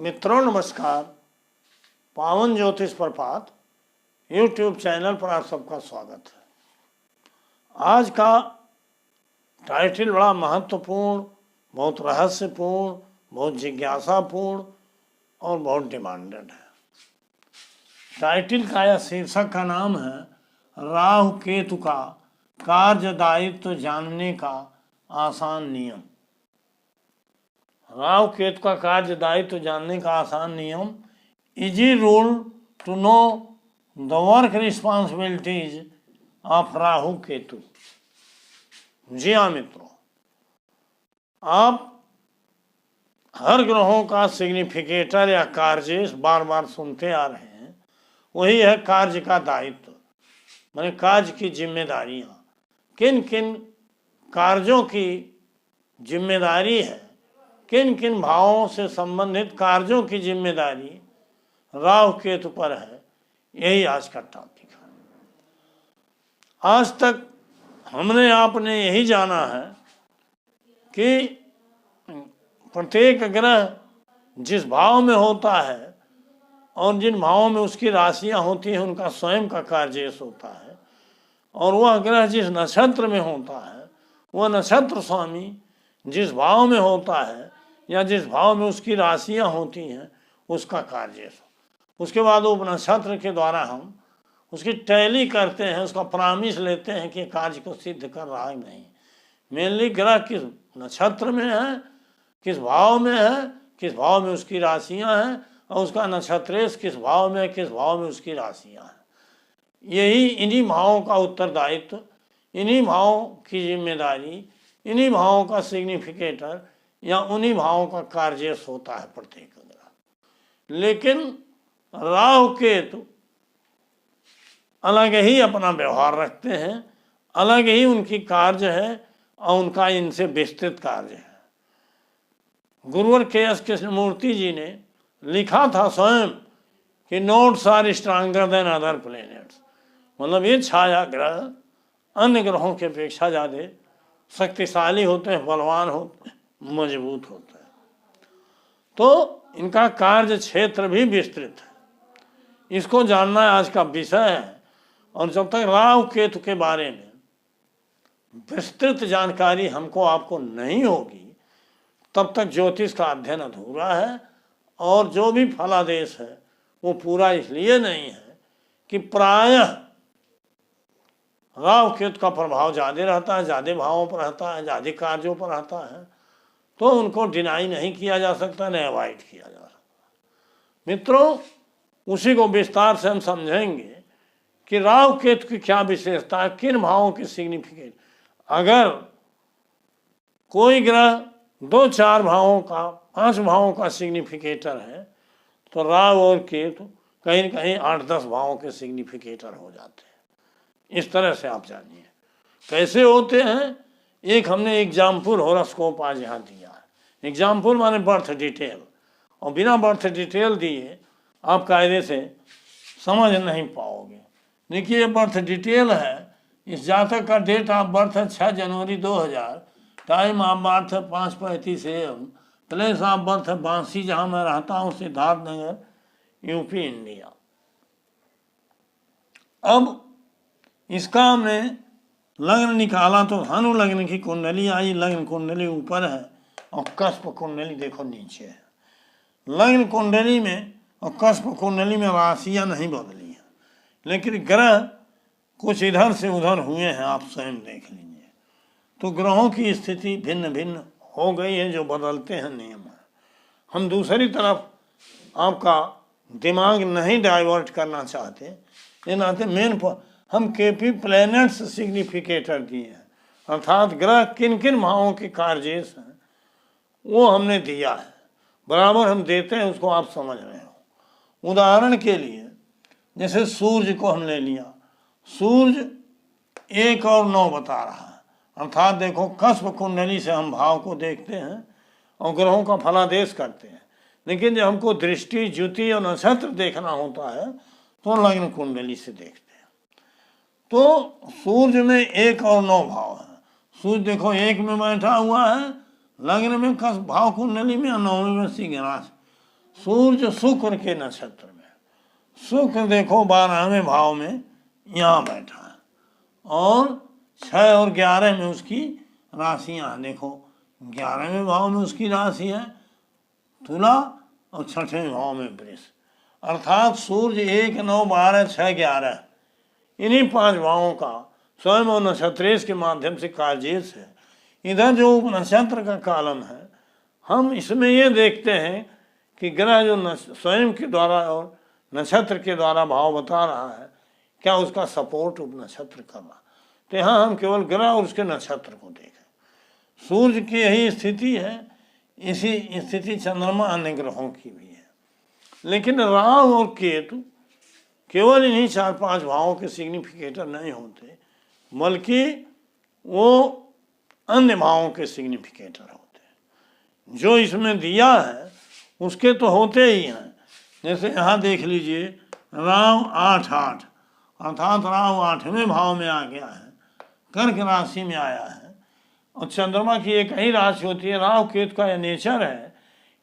मित्रों नमस्कार। पावन ज्योतिष प्रपात यूट्यूब चैनल पर आप सबका स्वागत है। आज का टाइटल बड़ा महत्वपूर्ण, बहुत रहस्यपूर्ण, बहुत जिज्ञासापूर्ण और बहुत डिमांडेड है। टाइटल का या शीर्षक का नाम है राहु केतु का कार्य दायित्व जानने का आसान नियम। राहु केतु का कार्य दायित्व जानने का आसान नियम, easy rule to know the work responsibilities of Rahu Ketu. जी हाँ मित्रों, आप हर ग्रहों का सिग्निफिकेटर या कार्य बार बार सुनते आ रहे हैं। वही है कार्य का दायित्व, माने कार्य की जिम्मेदारियां। किन किन कार्यों की जिम्मेदारी है, किन किन भावों से संबंधित कार्यों की जिम्मेदारी राहु केतु पर है, यही आज का टॉपिक है। आज तक हमने आपने यही जाना है कि प्रत्येक ग्रह जिस भाव में होता है और जिन भावों में उसकी राशियां होती हैं उनका स्वयं का कार्य होता है, और वह ग्रह जिस नक्षत्र में होता है वह नक्षत्र स्वामी जिस भाव में होता है या जिस भाव में उसकी राशियां होती हैं उसका कार्य। उसके बाद वो नक्षत्र के द्वारा हम उसकी टैली करते हैं, उसका प्रॉमिस लेते हैं कि कार्य को सिद्ध कर रहा है नहीं। मेनली ग्रह किस नक्षत्र में है, किस भाव में है, किस भाव में उसकी राशियां हैं, और उसका नक्षत्रेश किस भाव में है, किस भाव में उसकी राशियां हैं। यही इन्हीं भावों का उत्तरदायित्व, इन्हीं भावों की जिम्मेदारी, इन्हीं भावों का सिग्निफिकेटर या उन्हीं भावों का कार्य होता है प्रत्येक ग्रह। लेकिन राहु केतु अलग ही अपना व्यवहार रखते हैं, अलग ही उनकी कार्य है और उनका इनसे विस्तृत कार्य है। गुरुवर के.एस. कृष्णमूर्ति जी ने लिखा था स्वयं कि nodes are stronger than other planets, मतलब ये छाया ग्रह अन्य ग्रहों के अपेक्षा ज़्यादा शक्तिशाली होते हैं, बलवान होते हैं, मजबूत होते हैं। तो इनका कार्य क्षेत्र भी विस्तृत है, इसको जानना आज का विषय है। और जब तक राहु केतु के बारे में विस्तृत जानकारी हमको आपको नहीं होगी तब तक ज्योतिष का अध्ययन अधूरा है। और जो भी फलादेश है वो पूरा इसलिए नहीं है कि प्रायः राहु केतु का प्रभाव ज़्यादा रहता है, ज़्यादा भावों पर रहता है, ज़्यादा कार्यों पर रहता है, तो उनको डिनाई नहीं किया जा सकता, न अवॉइड किया जा सकता। मित्रों, उसी को विस्तार से हम समझेंगे कि राहु केतु की क्या विशेषता है, किन भावों की सिग्निफिकेंस। अगर कोई ग्रह 2-4 भावों का, 5 भावों का सिग्निफिकेटर है तो राहु और केतु कहीं न कहीं 8-10 भावों के सिग्निफिकेटर हो जाते हैं। इस तरह से आप जानिए कैसे होते हैं। एक हमने एग्जाम्पल हॉरोस्कोप आज यहाँ दिया है। एग्जाम्पल माने बर्थ डिटेल, और बिना बर्थ डिटेल दिए आप कायदे से समझ नहीं पाओगे। देखिए, ये बर्थ डिटेल है। इस जातक का डेट ऑफ बर्थ है 6 जनवरी 2000, टाइम ऑफ बर्थ है 5:35 AM, प्लेस ऑफ बर्थ है बांसी, जहाँ मैं रहता हूँ, सिद्धार्थ नगर, यूपी, इंडिया। अब इसका हमने लग्न निकाला तो धनु लग्न की कुंडली आई। लग्न कुंडली ऊपर है और कस्प कुंडली देखो नीचे है। लग्न कुंडली में और कस्प कुंडली में राशियां नहीं बदली हैं, लेकिन ग्रह कुछ इधर से उधर हुए हैं, आप स्वयं देख लीजिए। तो ग्रहों की स्थिति भिन्न भिन्न हो गई है, जो बदलते हैं नियम है। हम दूसरी तरफ आपका दिमाग नहीं डाइवर्ट करना चाहते, ये नाते मेन हम केपी प्लैनेट्स सिग्निफिकेटर दिए हैं, अर्थात ग्रह किन किन भावों के कार्य हैं वो हमने दिया है। बराबर हम देते हैं, उसको आप समझ रहे हो। उदाहरण के लिए जैसे सूर्य को हम ले लिया, सूर्य 1 और 9 बता रहा है, अर्थात देखो कस्प कुंडली से हम भाव को देखते हैं और ग्रहों का फलादेश करते हैं। लेकिन जब हमको दृष्टि, ज्योति और नक्षत्र देखना होता है तो लग्न कुंडली से देखते हैं। तो सूर्य में 1 और 9 भाव है। सूर्य देखो 1 में बैठा हुआ है, लग्न में कस्प भाव कुंडली में, और 9 में सिंह राशि। सूर्य शुक्र के नक्षत्र में, शुक्र देखो 12वें भाव में यहाँ बैठा है, और 6 और 11 में उसकी राशियाँ, देखो 11वें भाव में उसकी राशि है तुला और 6वें भाव में वृष, अर्थात सूर्य 1, 9, 12, 6, 11 इन्हीं 5 भावों का स्वयं और नक्षत्रेश के माध्यम से कार्जेश है। इधर जो नक्षत्र का कालम है, हम इसमें ये देखते हैं कि ग्रह जो स्वयं के द्वारा और नक्षत्र के द्वारा भाव बता रहा है, क्या उसका सपोर्ट उपनक्षत्र कर रहा। तो यहाँ हम केवल ग्रह और उसके नक्षत्र को देखें। सूर्य की यही स्थिति है, इसी स्थिति चंद्रमा अन्य ग्रहों की भी है, लेकिन राहु और केतु केवल इन्हीं 4-5 भावों के सिग्निफिकेटर नहीं होते, बल्कि वो अन्य भावों के सिग्निफिकेटर होते हैं। जो इसमें दिया है उसके तो होते ही हैं। जैसे यहाँ देख लीजिए, राहु 8-8 अर्थात राहु 8वें भाव में आ गया है, कर्क राशि में आया है, और चंद्रमा की एक ही राशि होती है। राहु केतु का यह नेचर है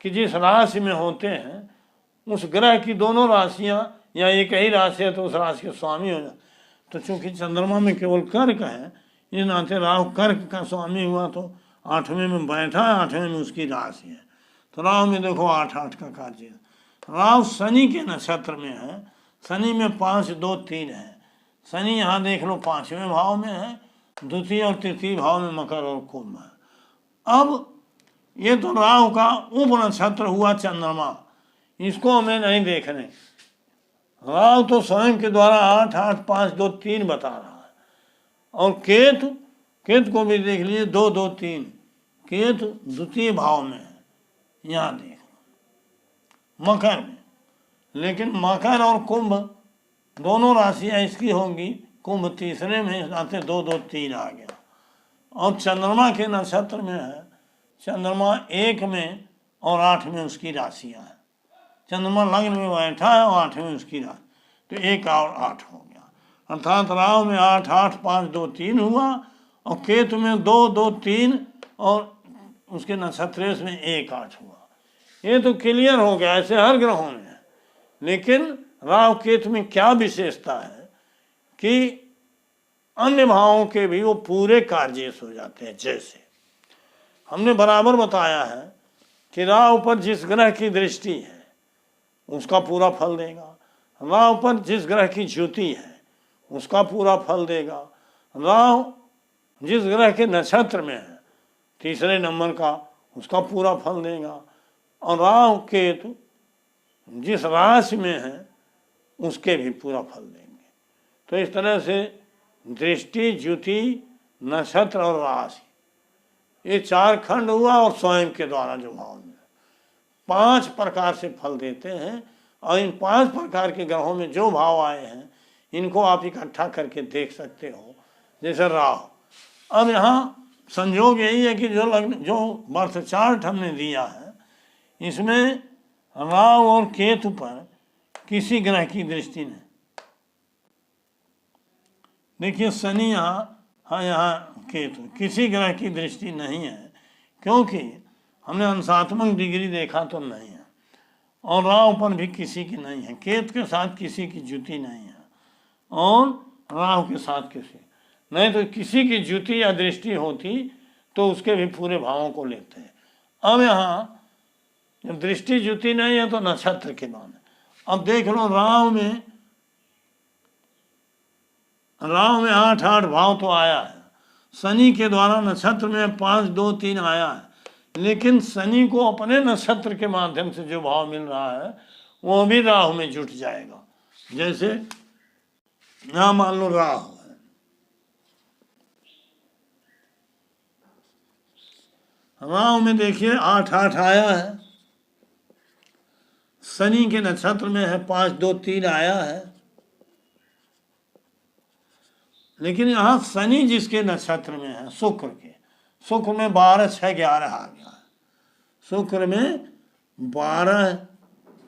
कि जिस राशि में होते हैं उस ग्रह की दोनों राशियां, या एक ही राशि है तो उस राशि के स्वामी हो जाते। तो चूंकि चंद्रमा में केवल कर्क है, इस नाते राहु कर्क का स्वामी हुआ, तो 8वें में बैठा है, 8वें में उसकी राशि है। तो राहु में देखो 8-8 का कार्य। राहु शनि के नक्षत्र में है, शनि में 5, 2, 3 है। शनि यहाँ देख लो 5वें भाव में है, द्वितीय और तृतीय भाव में मकर और कुंभ है। अब ये तो राहु का उप नक्षत्र हुआ चंद्रमा, इसको हमें नहीं देखने। राहु तो स्वयं के द्वारा 8-8, 5, 2, 3 बता रहा है, और केतु को भी देख लीजिए 2, 2, 3। केतु द्वितीय भाव में है, यहाँ देखो मकर में, लेकिन मकर और कुंभ दोनों राशियाँ इसकी होंगी, कुंभ तीसरे में आते 2, 2, 3 आ गया। और चंद्रमा के नक्षत्र में है, चंद्रमा 1 में और 8 में उसकी राशियाँ हैं। चंद्रमा लग्न में बैठा है और 8 में उसकी राशि, तो 1 और 8 हो गया। अर्थात राहु में 8-8, 5, 2, 3 हुआ, और केतु में 2, 2, 3 और उसके नक्षत्रेश में 1, 8 हुआ। ये तो क्लियर हो गया, ऐसे हर ग्रहों में है। लेकिन राहु केतु में क्या विशेषता है कि अन्य भावों के भी वो पूरे कार्जेश हो जाते हैं। जैसे हमने बराबर बताया है कि राहु पर जिस ग्रह की दृष्टि है उसका पूरा फल देगा, राहु पर जिस ग्रह की ज्योति है उसका पूरा फल देगा, राहु जिस ग्रह के नक्षत्र में है तीसरे नंबर का उसका पूरा फल देगा, और राहु केतु जिस राशि में है उसके भी पूरा फल देंगे। तो इस तरह से दृष्टि, ज्योति, नक्षत्र और राशि, ये 4 खंड हुआ, और स्वयं के द्वारा जो भाव में 5 प्रकार से फल देते हैं। और इन 5 प्रकार के ग्रहों में जो भाव आए हैं इनको आप इकट्ठा करके देख सकते हो। जैसे राहु, अब यहाँ संयोग यही है कि जो बर्थ चार्ट हमने दिया है इसमें राहु और केतु पर किसी ग्रह की दृष्टि नहीं। देखिए शनि यहाँ केतु, किसी ग्रह की दृष्टि नहीं है, क्योंकि हमने अंशात्मक डिग्री देखा तो नहीं है, और राहु पर भी किसी की नहीं है, केतु के साथ किसी की ज्योति नहीं है, और राहु के साथ किसी नहीं। तो किसी की ज्योति या दृष्टि होती तो उसके भी पूरे भावों को लेते हैं। अब यहाँ जब दृष्टि ज्योति नहीं है तो नक्षत्र के नाम है। अब देख लो राहु में 8-8 भाव तो आया है, शनि के द्वारा नक्षत्र में 5, 2, 3 आया है, लेकिन शनि को अपने नक्षत्र के माध्यम से जो भाव मिल रहा है वो भी राहु में जुट जाएगा। जैसे यहाँ मान लो राहु है, राहु में देखिए 8-8 आया है, शनि के नक्षत्र में है 5, 2, 3 आया है, लेकिन यहाँ शनि जिसके नक्षत्र में है शुक्र के, शुक्र में 12, 6, 11 आ गया है। शुक्र में 12,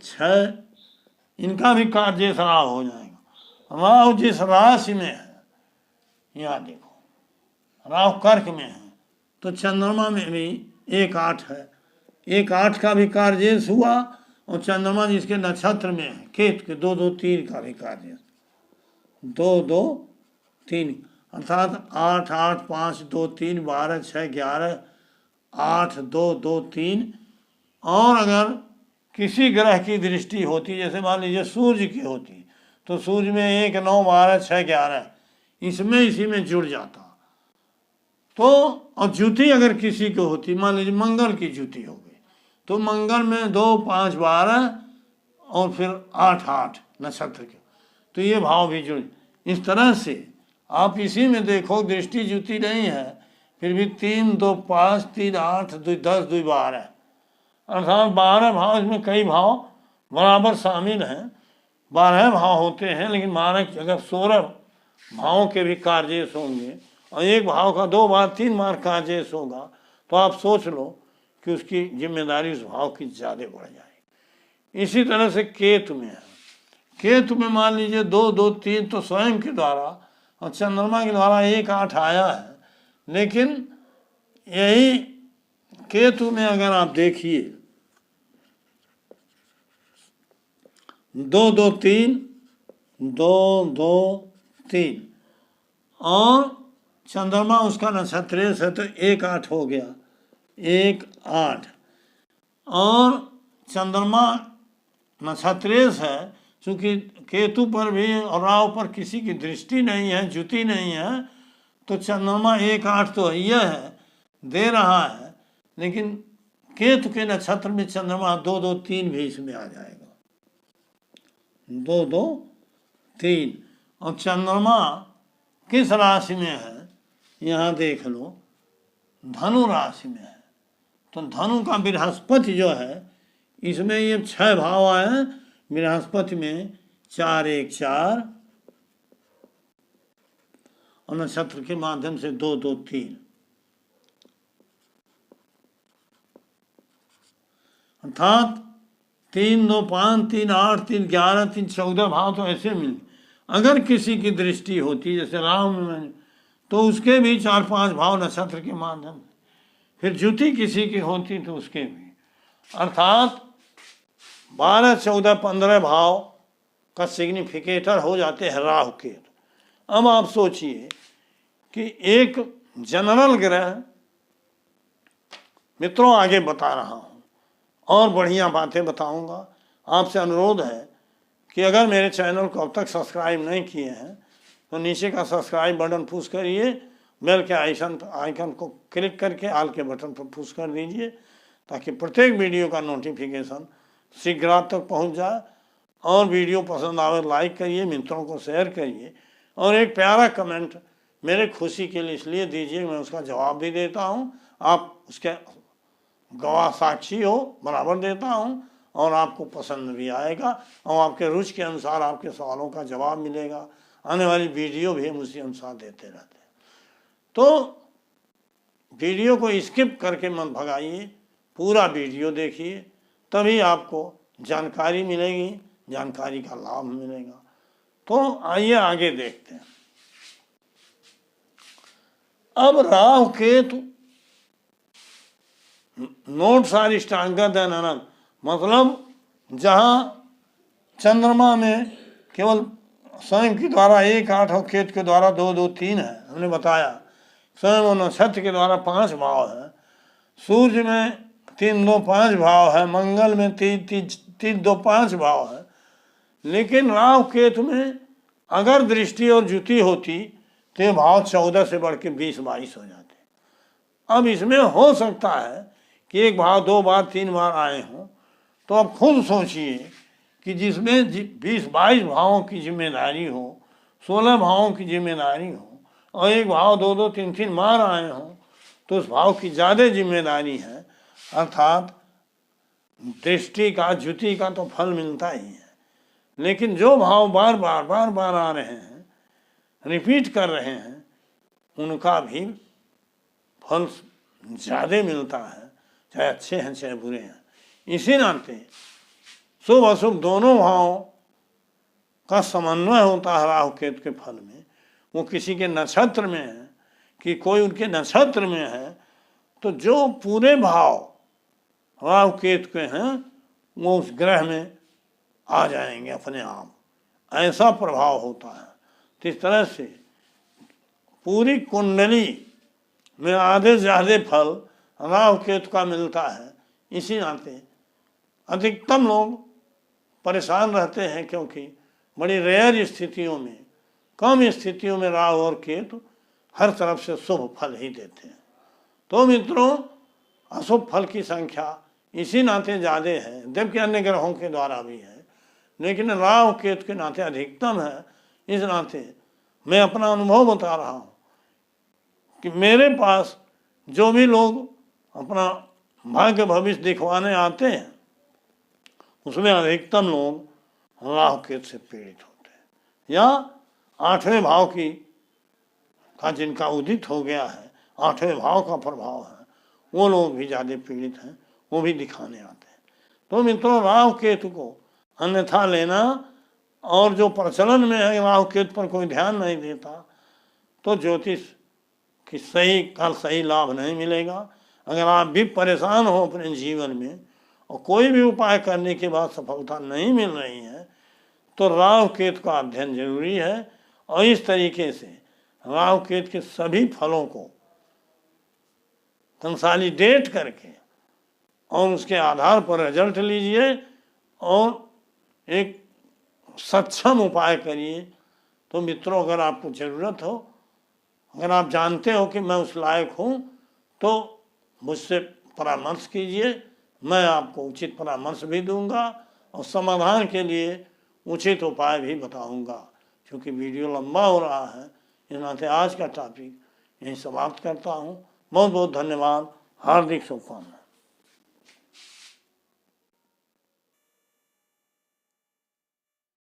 6 इनका भी कार्य राहु हो जाएगा। राहु जिस राशि में है, यहाँ देखो राहु कर्क में है, तो चंद्रमा में भी 1-8 है, 1-8 का भी कार्य हुआ, और चंद्रमा जिसके नक्षत्र में है केतु के 2 2 3 का भी कार्य 2 2 3 अर्थात 8 8 5 2 3 12 6 11 8 2 2 3। और अगर किसी ग्रह की दृष्टि होती, जैसे मान लीजिए सूर्य की होती, तो सूर्य में 1 9 12 6 11 इसमें इसी में जुड़ जाता। तो और ज्योति अगर किसी को होती, मान लीजिए मंगल की ज्योति हो गई, तो मंगल में 2 5 12 और फिर 8 8 नक्षत्र के, तो ये भाव भी जुड़। इस तरह से आप इसी में देखो दृष्टि ज्योति नहीं है, फिर भी 3 2 5 3 8 2 10 2 12 अर्थात 12 भाव, इसमें कई भाव बराबर शामिल हैं। 12 भाव होते हैं, लेकिन मानक अगर 16 भावों के भी कार्य होंगे और एक भाव का 2 बार 3 बार कार्य होगा, तो आप सोच लो कि उसकी जिम्मेदारी उस भाव की ज़्यादा बढ़ जाएगी। इसी तरह से केतु में है, केतु में मान लीजिए 2 2 3 तो स्वयं के द्वारा और चंद्रमा के द्वारा 1 8 आया है, लेकिन यही केतु में अगर आप देखिए 2 2 3 2 2 3 और चंद्रमा उसका नक्षत्रेश है तो 1 8 हो गया 1 8। और चंद्रमा नक्षत्रेश है, चूंकि केतु पर भी और राहु पर किसी की दृष्टि नहीं है, ज्योति नहीं है, तो चंद्रमा 1 8 तो यह है दे रहा है, लेकिन केतु के नक्षत्र में चंद्रमा 2 2 3 भी इसमें आ जाएगा 2 2 3। और चंद्रमा किस राशि में है यहाँ देख लो, धनु राशि में है। तो धनु का बृहस्पति जो है, इसमें ये 6 भाव आए हैं, बृहस्पति में 4 1 4 और नक्षत्र के माध्यम से 2 2 3 अर्थात 3 2 5 3 8 3 11 3 14 भाव तो ऐसे मिले। अगर किसी की दृष्टि होती जैसे राहु में, तो उसके भी 4 5 भाव नक्षत्र के माध्यम से, फिर ज्योति किसी की होती तो उसके भी, अर्थात 12 14 15 भाव का सिग्निफिकेटर हो जाते हैं राहु के। अब आप सोचिए कि एक जनरल ग्रह, मित्रों आगे बता रहा हूँ और बढ़िया बातें बताऊंगा। आपसे अनुरोध है कि अगर मेरे चैनल को अब तक सब्सक्राइब नहीं किए हैं तो नीचे का सब्सक्राइब बटन पुश करिए, बेल के आइकन को क्लिक करके आल के बटन पर पुश कर दीजिए, ताकि प्रत्येक वीडियो का नोटिफिकेशन शीघ्र आप तक पहुंच जाए। और वीडियो पसंद आवे लाइक करिए, मित्रों को शेयर करिए और एक प्यारा कमेंट मेरे खुशी के लिए इसलिए दीजिए, मैं उसका जवाब भी देता हूं, आप उसके गवाह साक्षी हो, बराबर देता हूं और आपको पसंद भी आएगा और आपके रुचि के अनुसार आपके सवालों का जवाब मिलेगा। आने वाली वीडियो भी हम उसी अनुसार देते रहते हैं। तो वीडियो को स्किप करके मत भगाइए, पूरा वीडियो देखिए, तभी आपको जानकारी मिलेगी, जानकारी का लाभ मिलेगा। तो आइए आगे देखते हैं। अब Rahu Ketu nodes are stronger than Anant, मतलब जहां चंद्रमा में केवल स्वयं के द्वारा 1 8 और केतु के द्वारा 2 2 3 है, हमने बताया। स्वयं और नक्षत्र के द्वारा 5 भाव है, सूर्य में 3 2 5 भाव है, मंगल में 3 2 5 भाव है। लेकिन राहु केतु में अगर दृष्टि और ज्योति होती तो ये भाव 14 से बढ़ के 20 22 हो जाते। अब इसमें हो सकता है कि एक भाव 2 बार 3 बार आए हों, तो आप खुद सोचिए कि जिसमें 20 22 भावों की जिम्मेदारी हो, 16 भावों की जिम्मेदारी हो और एक भाव 2 2 3 3 बार आए हों, तो उस भाव की ज़्यादा जिम्मेदारी है। अर्थात दृष्टि का ज्योति का तो फल मिलता ही है, लेकिन जो भाव बार बार आ रहे हैं, रिपीट कर रहे हैं, उनका भी फल ज़्यादा मिलता है, चाहे अच्छे हैं चाहे बुरे हैं। इसी नाते शुभ अशुभ दोनों भावों का समन्वय होता है राहु केतु के फल में। वो किसी के नक्षत्र में है कि कोई उनके नक्षत्र में है, तो जो पूरे भाव राहु केतु के हैं वो उस ग्रह में आ जाएंगे अपने आप, ऐसा प्रभाव होता है। तो इस तरह से पूरी कुंडली में आधे से ज़्यादा फल राहु केतु का मिलता है। इसी नाते अधिकतम लोग परेशान रहते हैं, क्योंकि बड़ी रेयर स्थितियों में, कम स्थितियों में राहु और केतु हर तरफ से शुभ फल ही देते हैं। तो मित्रों, अशुभ फल की संख्या इसी नाते ज़्यादा है, जबकि अन्य ग्रहों के द्वारा भी है, लेकिन राहु केतु के नाते अधिकतम है। इस नाते मैं अपना अनुभव बता रहा हूँ कि मेरे पास जो भी लोग अपना भाग्य भविष्य दिखवाने आते हैं, उसमें अधिकतम लोग राहु केतु से पीड़ित होते हैं, या 8वें भाव की का जिनका उदित हो गया है, 8वें भाव का प्रभाव है, वो लोग भी ज़्यादा पीड़ित हैं, वो भी दिखाने आते हैं। तो मित्रों, राहु केतु को अन्यथा लेना, और जो प्रचलन में है राहु केतु पर कोई ध्यान नहीं देता, तो ज्योतिष की सही लाभ नहीं मिलेगा। अगर आप भी परेशान हो अपने जीवन में और कोई भी उपाय करने के बाद सफलता नहीं मिल रही है, तो राहु केतु का अध्ययन जरूरी है। और इस तरीके से राहु केतु के सभी फलों को कंसोलिडेट करके और उसके आधार पर रिजल्ट लीजिए और एक सक्षम उपाय करिए। तो मित्रों, अगर आपको ज़रूरत हो, अगर आप जानते हो कि मैं उस लायक हूँ, तो मुझसे परामर्श कीजिए। मैं आपको उचित परामर्श भी दूंगा और समाधान के लिए उचित उपाय भी बताऊंगा। क्योंकि वीडियो लंबा हो रहा है, इस नाते आज का टॉपिक यहीं समाप्त करता हूँ। बहुत बहुत धन्यवाद, हार्दिक शुभकामनाएं।